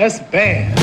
That's bad.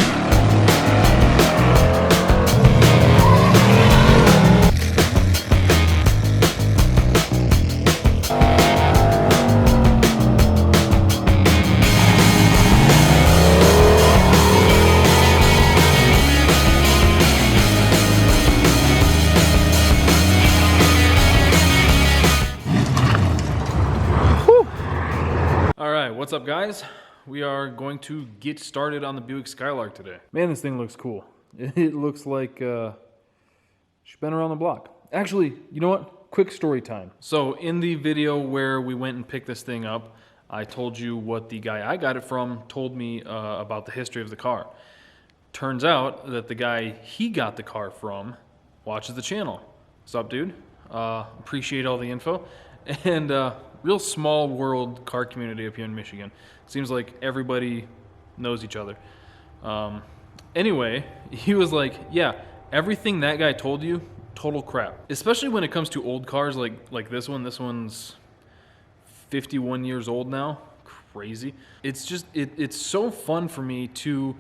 What's up, guys? We are going to get started on the Buick Skylark today. Man, this thing looks cool. It looks like she's been around the block. Actually, you know what? Quick story time. So in the video where we went and picked this thing up, I told you what the guy I got it from told me about the history of the car. Turns out that the guy he got the car from watches the channel. What's up, dude? Appreciate all the info. And real small world car community up here in Michigan. Seems like everybody knows each other. Anyway, he was like, yeah, everything that guy told you, total crap. Especially when it comes to old cars like this one. This one's 51 years old now. Crazy. It's just, it's so fun for me to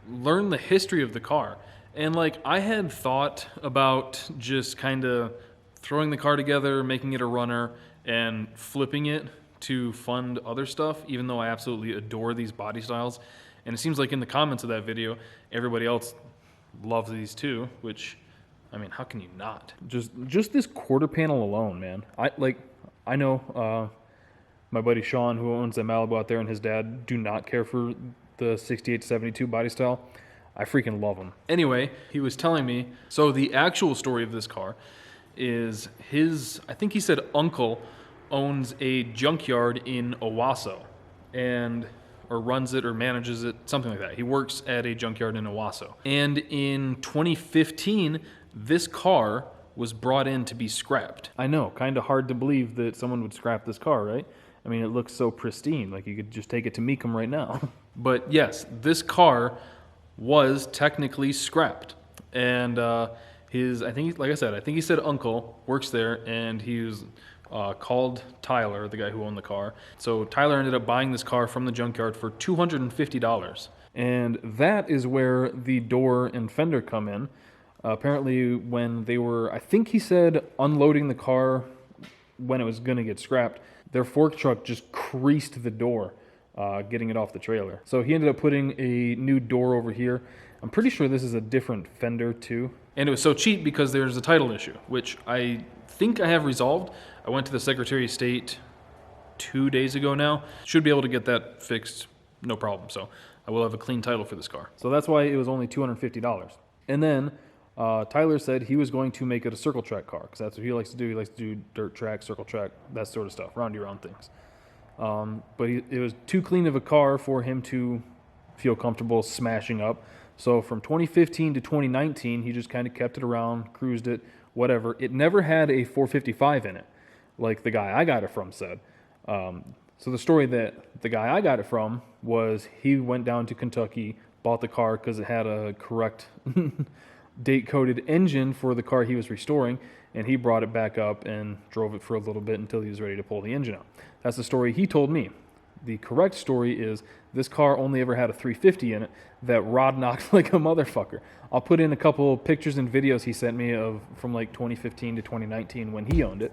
learn the history of the car. And like, I had thought about just kind of throwing the car together, making it a runner, and flipping it to fund other stuff, even though I absolutely adore these body styles. And it seems like in the comments of that video, everybody else loves these too, which, I mean, how can you not? Just this quarter panel alone, man. I know my buddy Sean, who owns a Malibu out there, and his dad do not care for the 68 to 72 body style. I freaking love them. Anyway, he was telling me, so the actual story of this car is his, I think he said uncle owns a junkyard in Owasso, or runs it or manages it, something like that. He works at a junkyard in Owasso. And in 2015, this car was brought in to be scrapped. I know, kind of hard to believe that someone would scrap this car, right? I mean, it looks so pristine, like you could just take it to Mecum right now. But yes, this car was technically scrapped. And I think, like I said, I think he said uncle works there, and he was called Tyler, the guy who owned the car. So Tyler ended up buying this car from the junkyard for $250. And that is where the door and fender come in. Apparently when they were, I think he said, unloading the car when it was going to get scrapped, their fork truck just creased the door, getting it off the trailer. So he ended up putting a new door over here. I'm pretty sure this is a different fender too. And it was so cheap because there's a title issue, which I think I have resolved. I went to the Secretary of State 2 days ago now. Should be able to get that fixed, no problem. So I will have a clean title for this car. So that's why it was only $250. And then Tyler said he was going to make it a circle track car, because that's what he likes to do. He likes to do dirt track, circle track, that sort of stuff, roundy round things. But it was too clean of a car for him to feel comfortable smashing up. So from 2015 to 2019, he just kind of kept it around, cruised it, whatever. It never had a 455 in it, like the guy I got it from said. So the story that the guy I got it from was he went down to Kentucky, bought the car because it had a correct date-coded engine for the car he was restoring, and he brought it back up and drove it for a little bit until he was ready to pull the engine out. That's the story he told me. The correct story is this car only ever had a 350 in it that rod knocked like a motherfucker. I'll put in a couple pictures and videos he sent me of from like 2015 to 2019 when he owned it.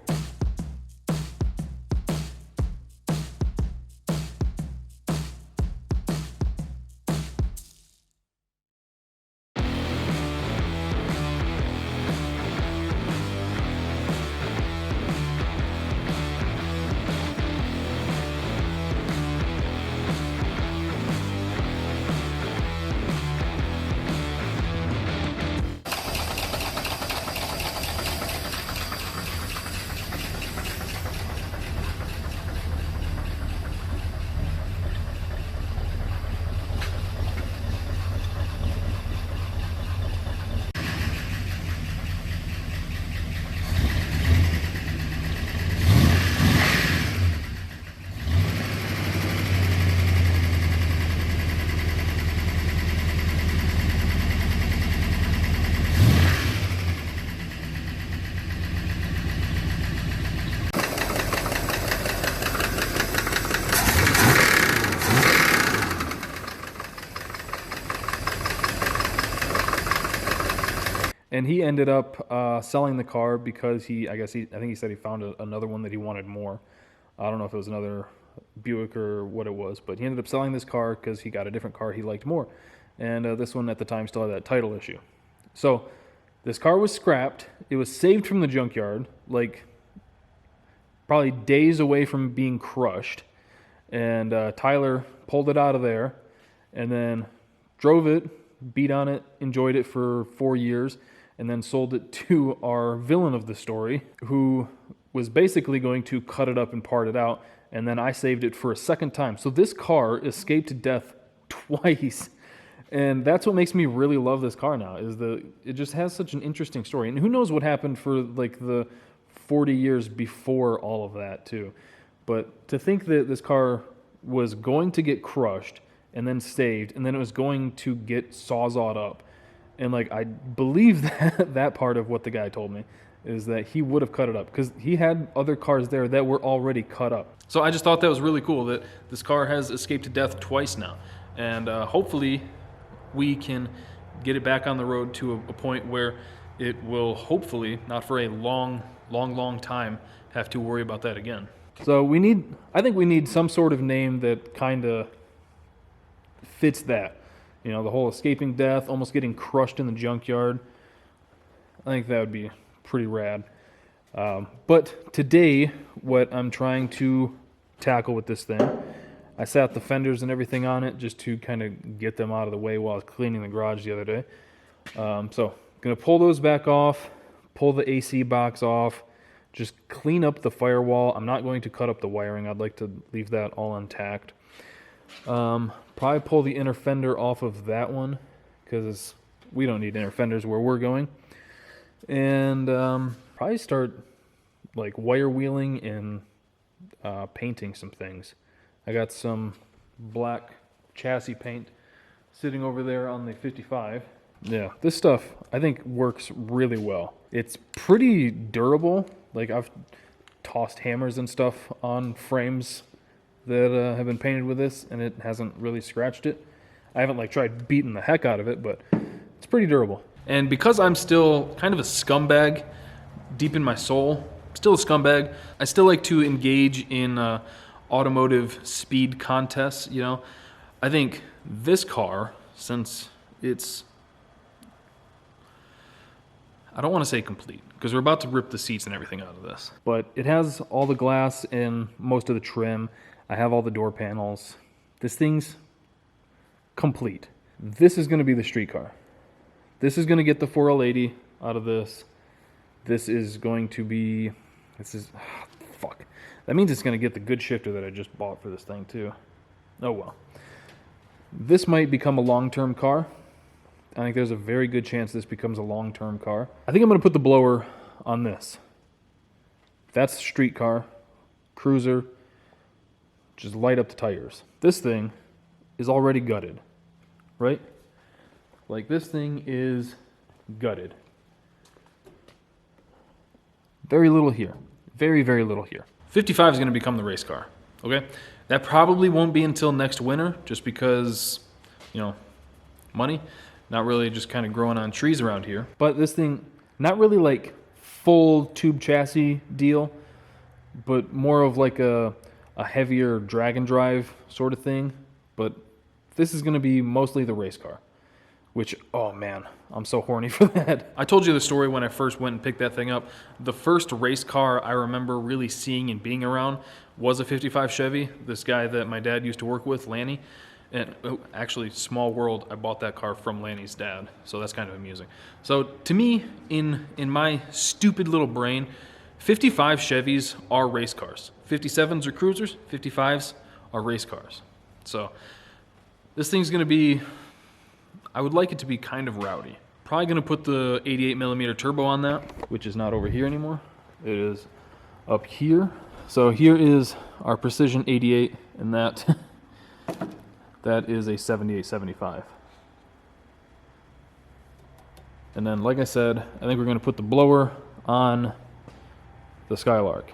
And he ended up selling the car because I think he said he found another one that he wanted more. I don't know if it was another Buick or what it was, but he ended up selling this car because he got a different car he liked more. And this one at the time still had that title issue. So this car was scrapped. It was saved from the junkyard, like probably days away from being crushed. And Tyler pulled it out of there and then drove it, beat on it, enjoyed it for 4 years, and then sold it to our villain of the story, who was basically going to cut it up and part it out, and then I saved it for a second time. So this car escaped death twice, and that's what makes me really love this car now, is it just has such an interesting story. And who knows what happened for like the 40 years before all of that too. But to think that this car was going to get crushed and then saved, and then it was going to get sawzawed up. And like, I believe that part of what the guy told me is that he would have cut it up because he had other cars there that were already cut up. So I just thought that was really cool that this car has escaped death twice now. And hopefully we can get it back on the road to a point where it will hopefully, not for a long time, have to worry about that again. So I think we need some sort of name that kind of fits that. You know, the whole escaping death, almost getting crushed in the junkyard. I think that would be pretty rad. But today, what I'm trying to tackle with this thing, I sat the fenders and everything on it just to kind of get them out of the way while I was cleaning the garage the other day. So, going to pull those back off, pull the AC box off, just clean up the firewall. I'm not going to cut up the wiring. I'd like to leave that all intact. Probably pull the inner fender off of that one because we don't need inner fenders where we're going. And probably start like wire wheeling and painting some things. I got some black chassis paint sitting over there on the 55. Yeah, this stuff I think works really well. It's pretty durable. Like, I've tossed hammers and stuff on frames that have been painted with this, and it hasn't really scratched it. I haven't like tried beating the heck out of it, but it's pretty durable. And because I'm still kind of a scumbag deep in my soul, still a scumbag, I still like to engage in automotive speed contests, you know. I think this car, since it's, I don't want to say complete, because we're about to rip the seats and everything out of this, but it has all the glass and most of the trim. I have all the door panels. This thing's complete. This is going to be the street car. This is going to get the 4L80 out of this. This is going to be, fuck. That means it's going to get the good shifter that I just bought for this thing too. Oh well. This might become a long-term car. I think there's a very good chance this becomes a long-term car. I think I'm going to put the blower on this. That's street car, cruiser, just light up the tires. This thing is already gutted, right? Like, this thing is gutted. Very little here. Very, very little here. 55 is going to become the race car, okay? That probably won't be until next winter, just because, you know, money. Not really just kind of growing on trees around here. But this thing, not really like full tube chassis deal, but more of like a heavier drag and drive sort of thing. But this is going to be mostly the race car, which, oh man, I'm so horny for that. I told you the story when I first went and picked that thing up. The first race car I remember really seeing and being around was a 55 Chevy. This guy that my dad used to work with, Lanny. And actually, small world, I bought that car from Lanny's dad, so that's kind of amusing. So to me, in my stupid little brain, 55 Chevys are race cars. 57s are cruisers, 55s are race cars. So this thing's going to be, I would like it to be kind of rowdy. Probably going to put the 88mm turbo on that, which is not over here anymore. It is up here. So here is our Precision 88, and that is a 7875. And then, like I said, I think we're going to put the blower on the Skylark.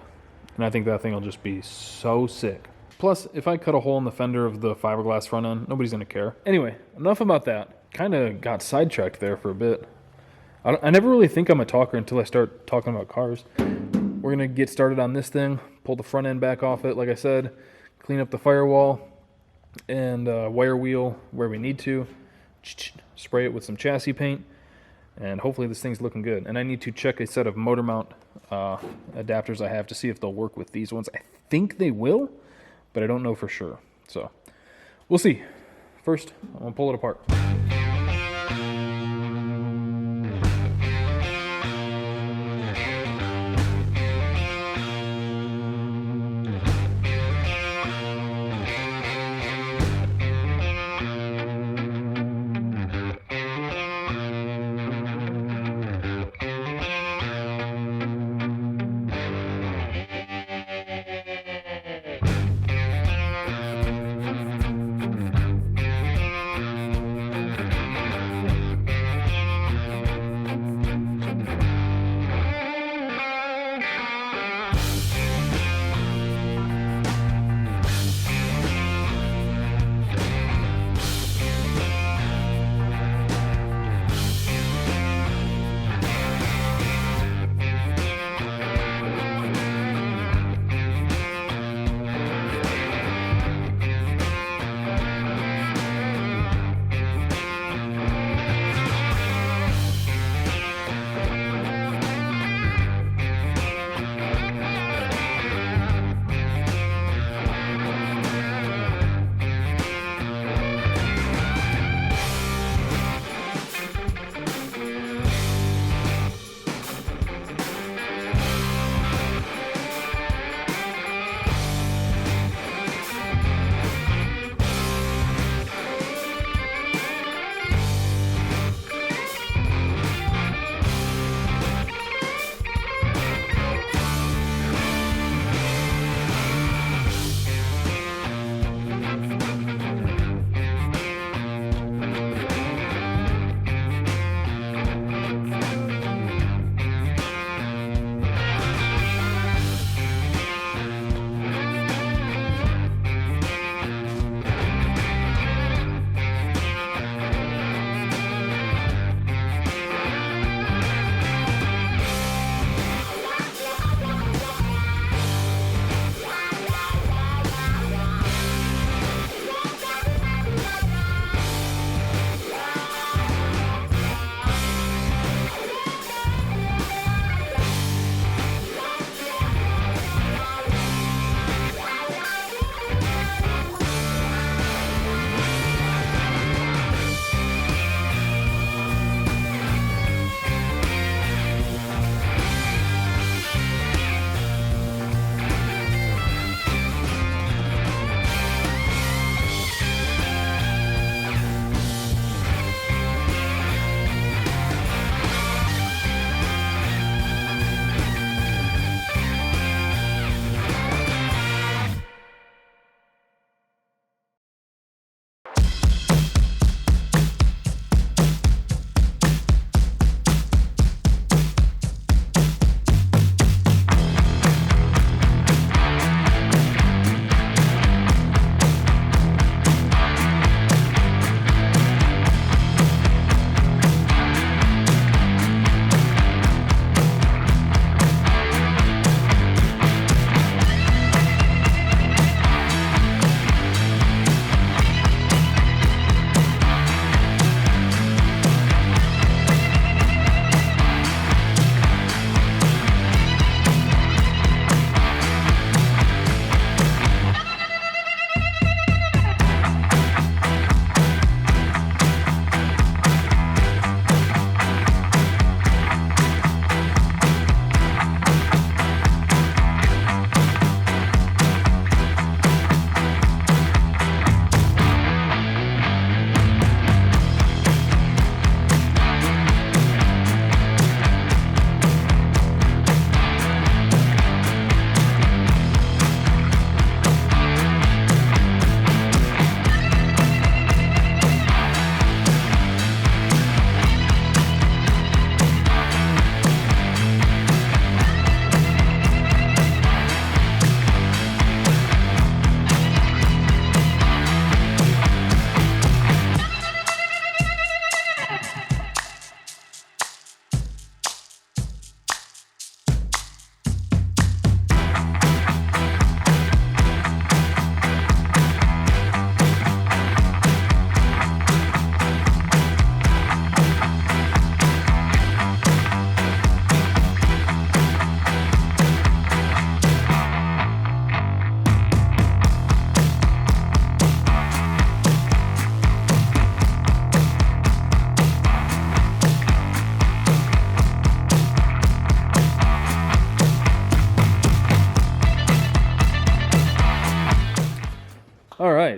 And I think that thing will just be so sick. Plus, if I cut a hole in the fender of the fiberglass front end, nobody's going to care. Anyway, enough about that. Kind of got sidetracked there for a bit. I never really think I'm a talker until I start talking about cars. We're going to get started on this thing, pull the front end back off it, like I said, clean up the firewall, and wire wheel where we need to, spray it with some chassis paint, and hopefully this thing's looking good. And I need to check a set of motor mount adapters I have to see if they'll work with these ones. I think they will, but I don't know for sure. So we'll see. First, I'm going to pull it apart.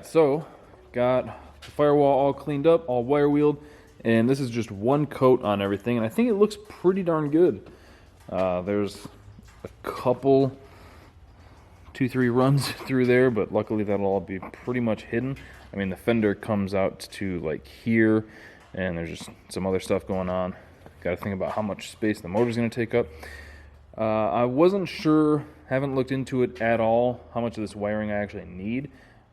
so got the firewall all cleaned up, all wire wheeled, and this is just one coat on everything, and I think it looks pretty darn good. There's a couple, 2-3 runs through there, but luckily that'll all be pretty much hidden. I mean, the fender comes out to like here, and there's just some other stuff going on. Got to think about how much space the motor's going to take up. I wasn't sure, haven't looked into it at all, how much of this wiring I actually need.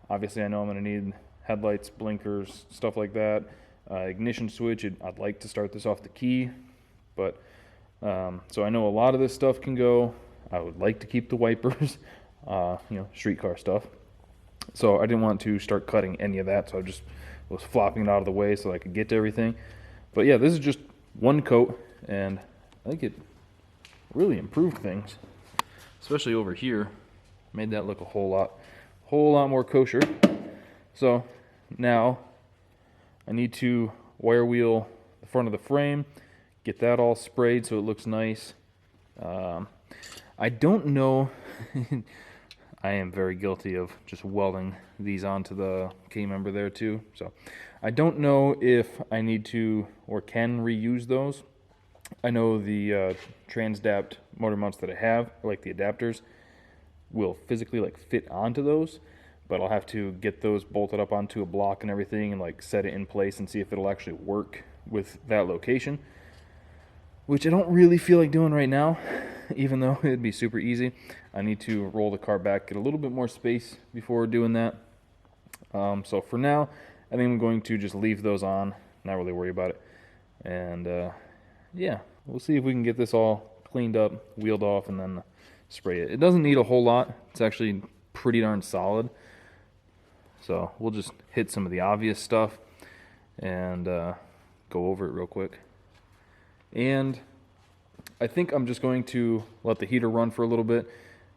Obviously, I know I'm going to need headlights, blinkers, stuff like that. Ignition switch, I'd like to start this off the key, but so I know a lot of this stuff can go. I would like to keep the wipers, streetcar stuff. So I didn't want to start cutting any of that, so I just was flopping it out of the way so I could get to everything. But yeah, this is just one coat, and I think it really improved things, especially over here. Made that look a whole lot more kosher. So now I need to wire wheel the front of the frame, get that all sprayed so it looks nice. I don't know. I am very guilty of just welding these onto the K-member there too. So I don't know if I need to or can reuse those. I know the Transdapt motor mounts that I have, like the adapters, will physically like fit onto those, but I'll have to get those bolted up onto a block and everything and like set it in place and see if it'll actually work with that location, which I don't really feel like doing right now, even though it'd be super easy. I need to roll the car back, get a little bit more space before doing that. So for now, I think I'm going to just leave those on, not really worry about it. And yeah, we'll see if we can get this all cleaned up, wheeled off, and then spray it. It doesn't need a whole lot. It's actually pretty darn solid. So we'll just hit some of the obvious stuff and go over it real quick. And I think I'm just going to let the heater run for a little bit,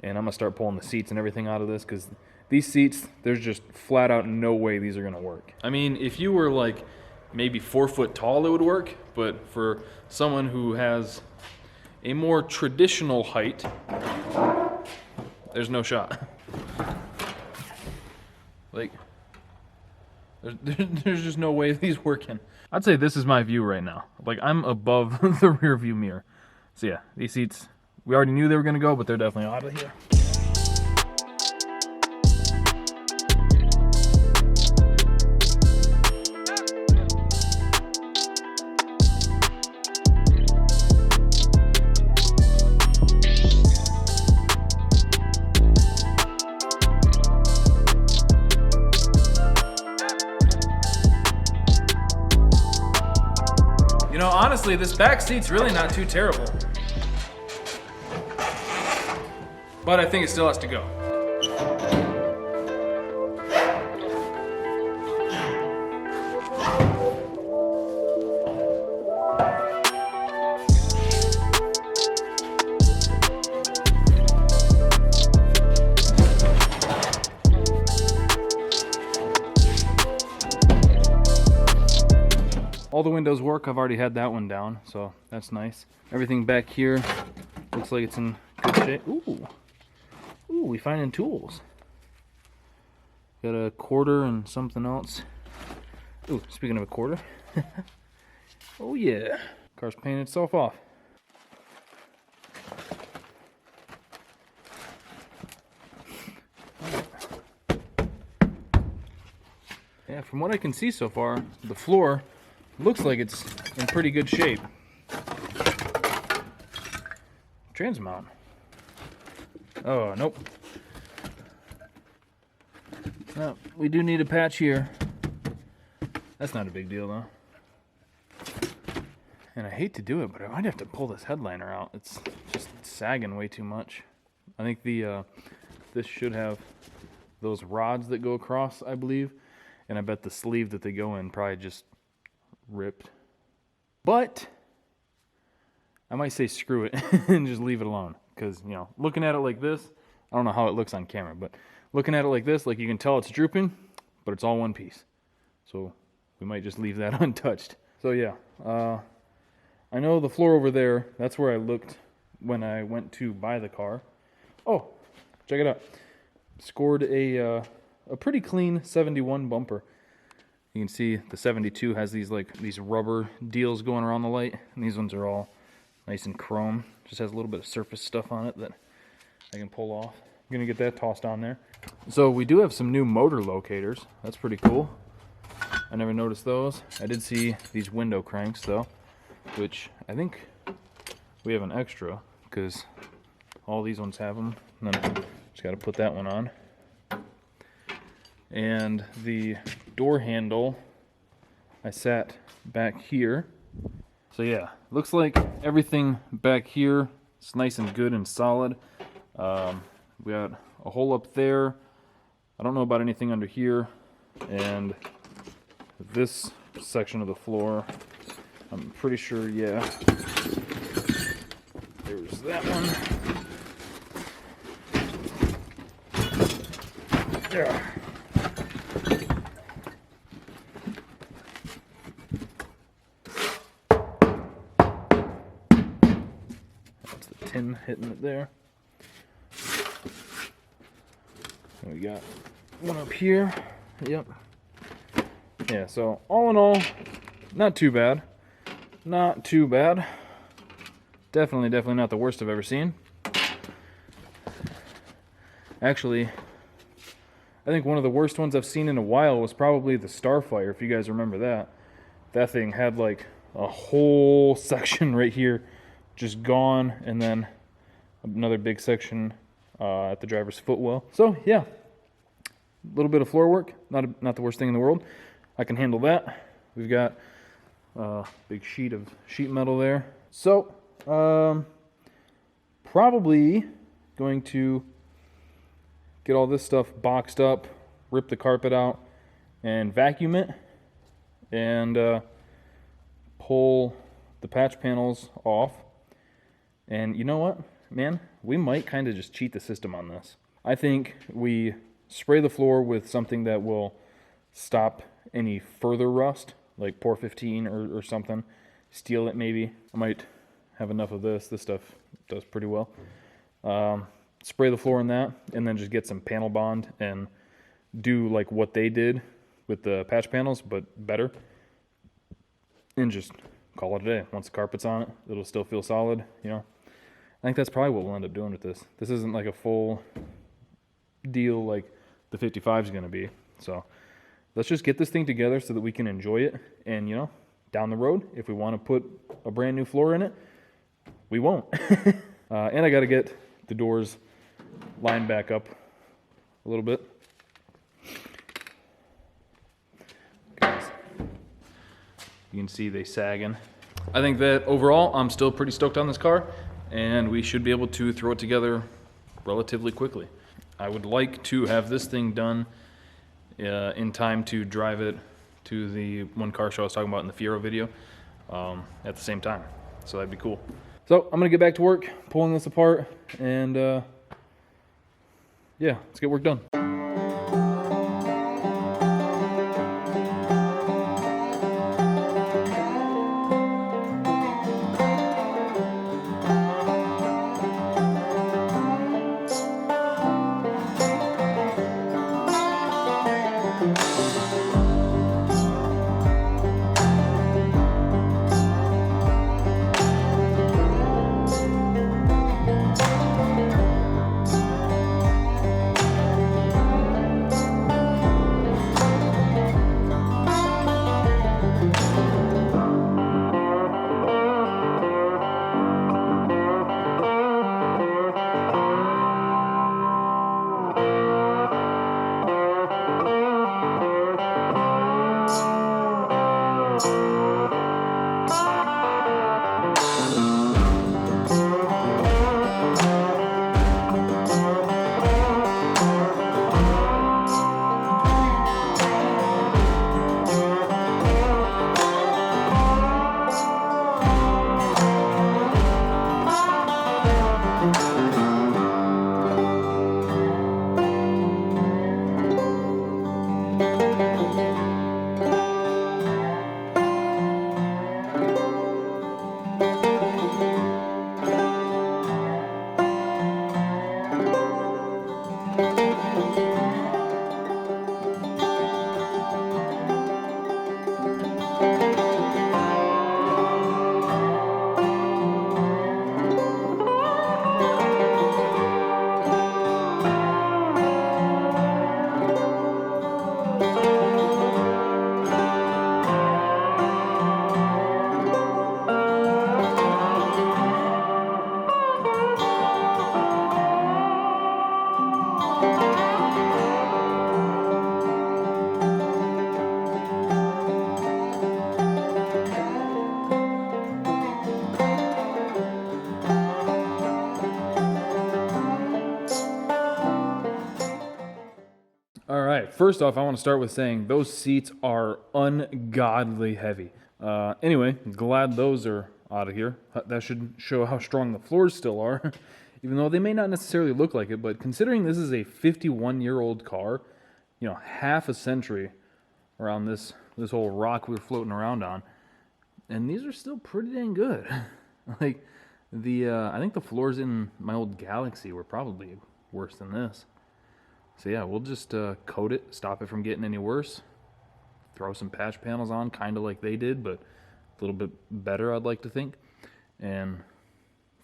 and I'm going to start pulling the seats and everything out of this, because these seats, there's just flat out no way these are going to work. I mean, if you were like maybe 4 foot tall, it would work, but for someone who has a more traditional height, there's no shot. Like, there's just no way these working. I'd say this is my view right now. Like, I'm above the rear view mirror. So yeah, these seats, we already knew they were gonna go, but they're definitely out of here. You know, honestly, this back seat's really not too terrible. But I think it still has to go. All the windows work. I've already had that one down, so that's nice. Everything back here looks like it's in good shape. Ooh, we finding tools. Got a quarter and something else. Ooh, speaking of a quarter. Oh yeah, car's painting itself off. Yeah, from what I can see so far, the floor looks like it's in pretty good shape. Trans mount. Oh, nope. No, we do need a patch here. That's not a big deal though. And I hate to do it, but I might have to pull this headliner out. It's just sagging way too much. I think the this should have those rods that go across, I believe. And I bet the sleeve that they go in probably just ripped. But I might say screw it and just leave it alone, because, you know, looking at it like this, I don't know how it looks on camera, but looking at it like this, like you can tell it's drooping, but it's all one piece. So we might just leave that untouched. So yeah, I know the floor over there, that's where I looked when I went to buy the car. Oh, check it out. Scored a a pretty clean 71 bumper. You can see the 72 has these rubber deals going around the light, and these ones are all nice and chrome. Just has a little bit of surface stuff on it that I can pull off. I'm gonna get that tossed on there. So we do have some new motor locators. That's pretty cool. I never noticed those. I did see these window cranks though, which I think we have an extra because all these ones have them. And then just got to put that one on. And the door handle, I sat back here. So yeah, looks like everything back here is nice and good and solid. We got a hole up there. I don't know about anything under here. And this section of the floor, I'm pretty sure, yeah. There's that one. Yeah. That's the tin hitting it there. And we got one up here. Yep. Yeah, so all in all, not too bad. Not too bad. Definitely not the worst I've ever seen. Actually, I think one of the worst ones I've seen in a while was probably the Starfire, if you guys remember that. That thing had like a whole section right here just gone, and then another big section at the driver's footwell. So yeah, a little bit of floor work, not the worst thing in the world. I can handle that. We've got a big sheet of sheet metal there. So probably going to get all this stuff boxed up, rip the carpet out, and vacuum it, and pull the patch panels off. And you know what, man? We might kind of just cheat the system on this. I think we spray the floor with something that will stop any further rust, like Pour 15 or something. Steel it maybe. I might have enough of this. This stuff does pretty well. Spray the floor in that, and then just get some panel bond and do like what they did with the patch panels, but better. And just call it a day. Once the carpet's on it, it'll still feel solid, you know. I think that's probably what we'll end up doing with this. This isn't like a full deal like the 55 is going to be. So let's just get this thing together so that we can enjoy it. And, you know, down the road, if we want to put a brand new floor in it, we won't. And I got to get the doors lined back up a little bit. Guys, you can see they sagging. I think that overall, I'm still pretty stoked on this car, and we should be able to throw it together relatively quickly. I would like to have this thing done in time to drive it to the one car show I was talking about in the Fiero video at the same time. So that'd be cool. So I'm gonna get back to work, pulling this apart, and yeah, let's get work done. first off, I want to start with saying those seats are ungodly heavy. Anyway, glad those are out of here. That should show how strong the floors still are, even though they may not necessarily look like it. But considering this is a 51-year-old car, you know, half a century around this whole rock we were floating around on, and these are still pretty dang good. Like I think the floors in my old Galaxy were probably worse than this. So yeah, we'll just coat it, stop it from getting any worse. Throw some patch panels on, kind of like they did, but a little bit better, I'd like to think. And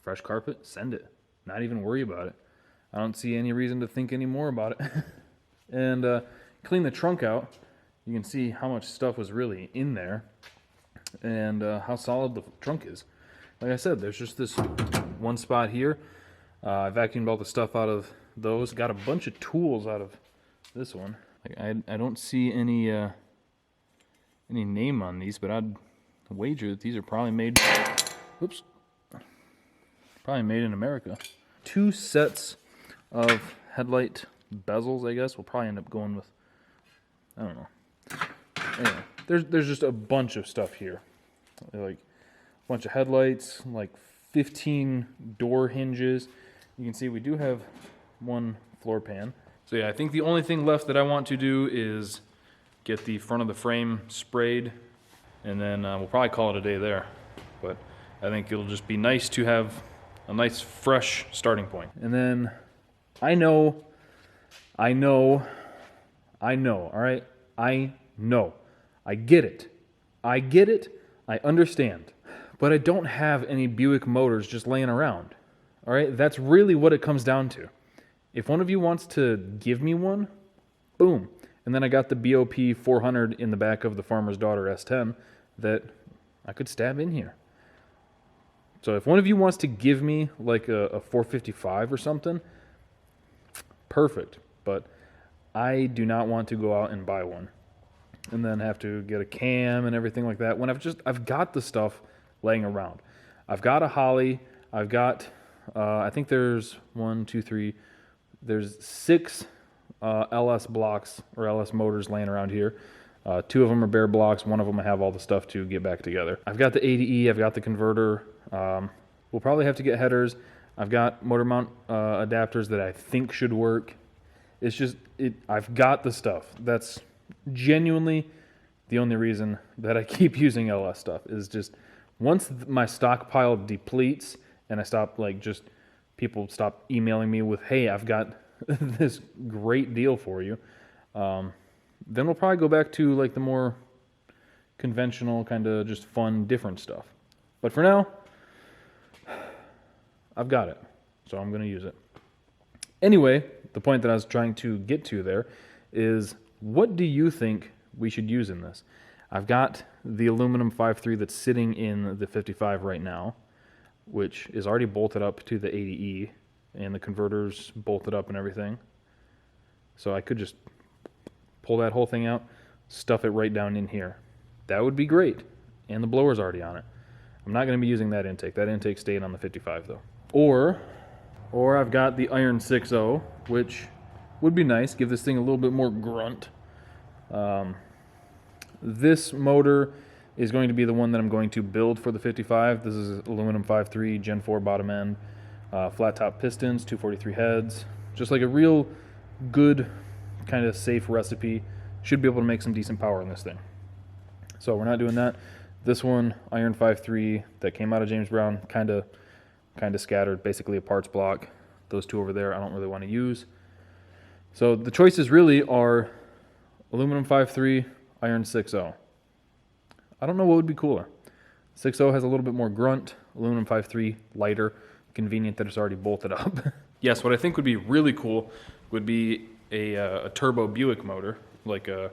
fresh carpet, send it. Not even worry about it. I don't see any reason to think any more about it. And clean the trunk out. You can see how much stuff was really in there and how solid the trunk is. Like I said, there's just this one spot here. I vacuumed all the stuff out of those. Got a bunch of tools out of this one. Like I don't see any name on these, but I'd wager that these are probably made, whoops, probably made in America. 2 sets of headlight bezels, I guess. We'll probably end up going with, I don't know. Anyway, there's just a bunch of stuff here. Like a bunch of headlights, like 15 door hinges. You can see we do have one floor pan. So yeah, I think the only thing left that I want to do is get the front of the frame sprayed, and then we'll probably call it a day there. But I think it'll just be nice to have a nice fresh starting point. And then I know, all right? I know. I get it. I understand. But I don't have any Buick motors just laying around. All right? That's really what it comes down to. If one of you wants to give me one, boom. And then I got the BOP 400 in the back of the Farmer's Daughter S10 that I could stab in here. So if one of you wants to give me like a 455 or something, perfect. But I do not want to go out and buy one and then have to get a cam and everything like that when I've got the stuff laying around. I've got a Holly. I've got, I think there's 1, 2, 3, there's 6 LS blocks or LS motors laying around here. 2 of them are bare blocks. 1 of them I have all the stuff to get back together. I've got the ADE. I've got the converter. We'll probably have to get headers. I've got motor mount adapters that I think should work. It's just, I've got the stuff. That's genuinely the only reason that I keep using LS stuff is just once my stockpile depletes and I stop, like, just people stop emailing me with, hey, I've got this great deal for you, then we'll probably go back to like the more conventional kind of just fun different stuff. But for now, I've got it, so I'm going to use it. Anyway, the point that I was trying to get to there is, what do you think we should use in this? I've got the aluminum 5.3 that's sitting in the 55 right now, which is already bolted up to the 80E, and the converter's bolted up and everything. So I could just pull that whole thing out, stuff it right down in here. That would be great. And the blower's already on it. I'm not going to be using that intake. That intake's staying on the 55 though. Or I've got the Iron 6.0, which would be nice. Give this thing a little bit more grunt. This motor is going to be the one that I'm going to build for the 55. This is aluminum 5.3, Gen 4 bottom end, flat top pistons, 243 heads. Just like a real good kind of safe recipe. Should be able to make some decent power in this thing. So we're not doing that. This one, Iron 5.3, that came out of James Brown, kind of scattered, basically a parts block. Those 2 over there I don't really want to use. So the choices really are aluminum 5.3, Iron 6.0. I don't know what would be cooler. 6.0 has a little bit more grunt, aluminum 5.3 lighter, convenient that it's already bolted up. Yes, what I think would be really cool would be a turbo Buick motor, like a,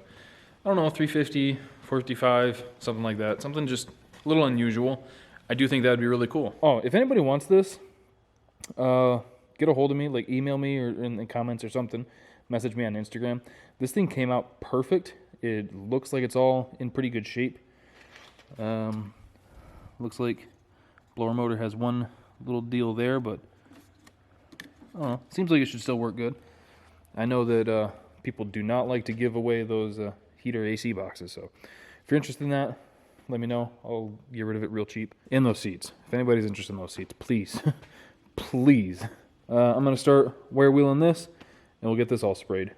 I don't know, 350, 455, something like that. Something just a little unusual. I do think that would be really cool. Oh, if anybody wants this, get a hold of me, like email me or in the comments or something. Message me on Instagram. This thing came out perfect. It looks like it's all in pretty good shape. Looks like blower motor has one little deal there, but I don't know. Seems like it should still work good. I know that People do not like to give away those heater AC boxes. So if you're interested in that, let me know. I'll get rid of it real cheap. And those seats. If anybody's interested in those seats, please, please. I'm going to start wear wheeling this, and we'll get this all sprayed.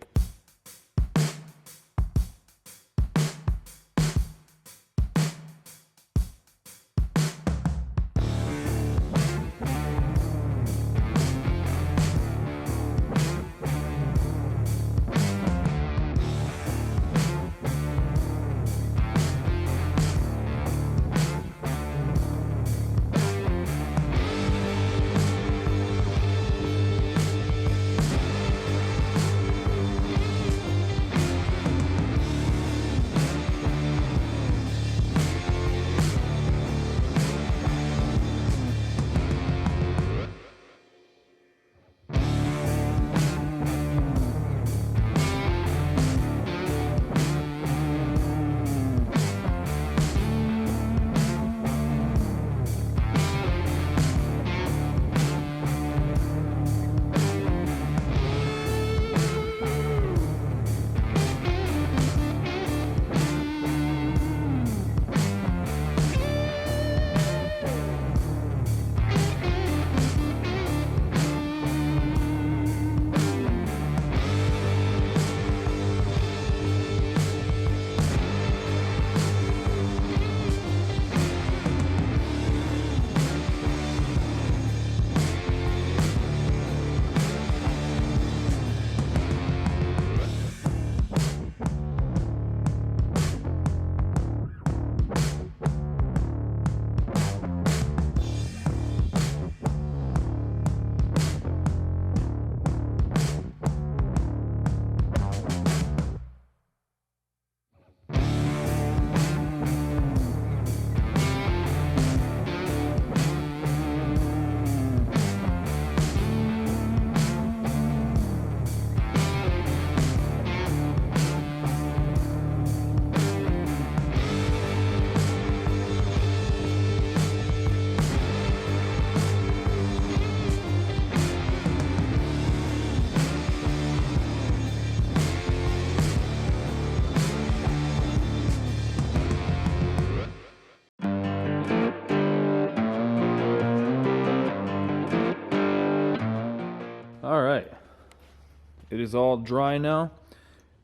All right, it is all dry now,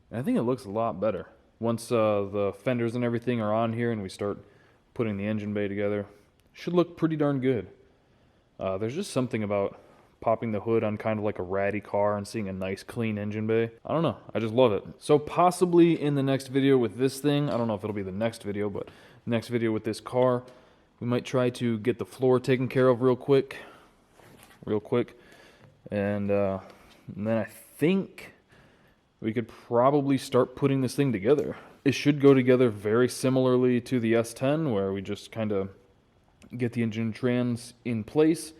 and I think it looks a lot better. Once the fenders and everything are on here and we start putting the engine bay together, should look pretty darn good. There's just something about popping the hood on kind of like a ratty car and seeing a nice clean engine bay. I don't know, I just love it. So possibly in the next video with this thing, I don't know if it'll be the next video, but next video with this car, we might try to get the floor taken care of real quick. And then I think we could probably start putting this thing together. It should go together very similarly to the S10, where we just kind of get the engine trans in place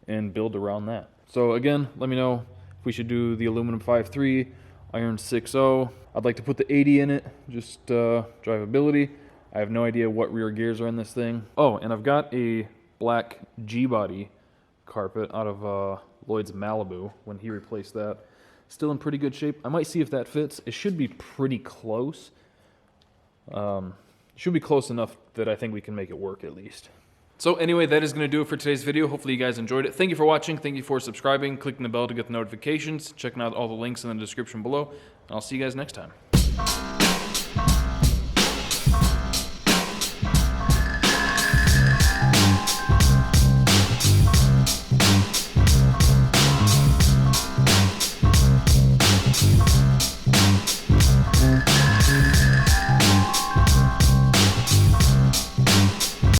and build around that. So again, let me know if we should do the aluminum 5.3, iron 6.0. I'd like to put the 80 in it, just drivability. I have no idea what rear gears are in this thing. Oh, and I've got a black G-body carpet out of Lloyd's Malibu when he replaced that. Still in pretty good shape. I might see if that fits. It should be pretty close. Should be close enough that I think we can make it work at least. So anyway, that is going to do it for today's video. Hopefully you guys enjoyed it. Thank you for watching. Thank you for subscribing, clicking the bell to get the notifications, checking out all the links in the description below. And I'll see you guys next time.